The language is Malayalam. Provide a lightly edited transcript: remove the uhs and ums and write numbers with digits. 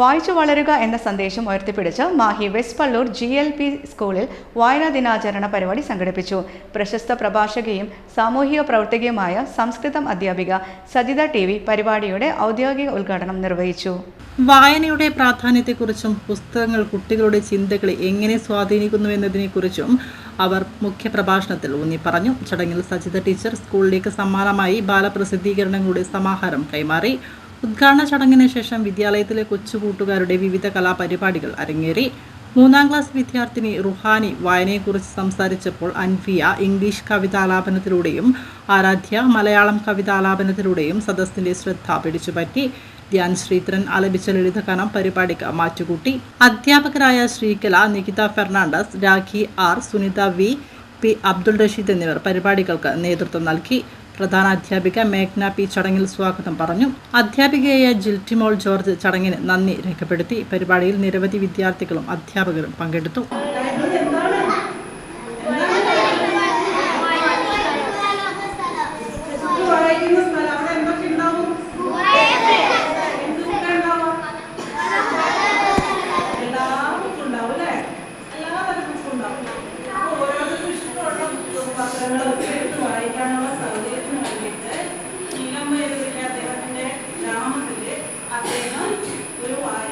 വായിച്ചു വളരുക എന്ന സന്ദേശം ഉയർത്തിപ്പിടിച്ച് മാഹി വെസ്റ്റ് പള്ളൂർ GLP സ്കൂളിൽ വായനാ ദിനാചരണ പരിപാടി സംഘടിപ്പിച്ചു. പ്രശസ്ത പ്രഭാഷകയും സാമൂഹിക പ്രവർത്തകയുമായ സംസ്കൃതം അധ്യാപിക സജിത TV പരിപാടിയുടെ ഔദ്യോഗിക ഉദ്ഘാടനം നിർവഹിച്ചു. വായനയുടെ പ്രാധാന്യത്തെക്കുറിച്ചും പുസ്തകങ്ങൾ കുട്ടികളുടെ ചിന്തകളെ എങ്ങനെ സ്വാധീനിക്കുന്നുവെന്നതിനെക്കുറിച്ചും അവർ മുഖ്യപ്രഭാഷണത്തിൽ ഊന്നി പറഞ്ഞു. ചടങ്ങിൽ സജിത ടീച്ചർ സ്കൂളിലേക്ക് സമ്മാനമായി ബാലപ്രസിദ്ധീകരണങ്ങളുടെ സമാഹാരം കൈമാറി. ഉദ്ഘാടന ചടങ്ങിന് ശേഷം വിദ്യാലയത്തിലെ കൊച്ചുകൂട്ടുകാരുടെ വിവിധ കലാപരിപാടികൾ അരങ്ങേറി. 3ാം ക്ലാസ് വിദ്യാർത്ഥിനി റുഹാനി വായനയെക്കുറിച്ച് സംസാരിച്ചപ്പോൾ അൻഫിയ ഇംഗ്ലീഷ് കവിതാലാപനത്തിലൂടെയും ആരാധ്യ മലയാളം കവിതാലാപനത്തിലൂടെയും സദസ്സിന്റെ ശ്രദ്ധ പിടിച്ചുപറ്റി. ധ്യാൻ ശ്രീധരൻ ആലപിച്ച ലളിതഗാനം പരിപാടിക്ക് മാറ്റുകൂട്ടി. അധ്യാപകരായ Sreekala, Nikita Fernandes, Rakhi R, Sunitha V, P Abdul Rasheed എന്നിവർ പരിപാടികൾക്ക് നേതൃത്വം നൽകി. പ്രധാന അധ്യാപിക മേഘ്ന P ചടങ്ങിൽ സ്വാഗതം പറഞ്ഞു. അധ്യാപികയായ ജിൽറ്റിമോൾ ജോർജ് ചടങ്ങിന് നന്ദി രേഖപ്പെടുത്തി. പരിപാടിയിൽ നിരവധി വിദ്യാർത്ഥികളും അധ്യാപകരും പങ്കെടുത്തു.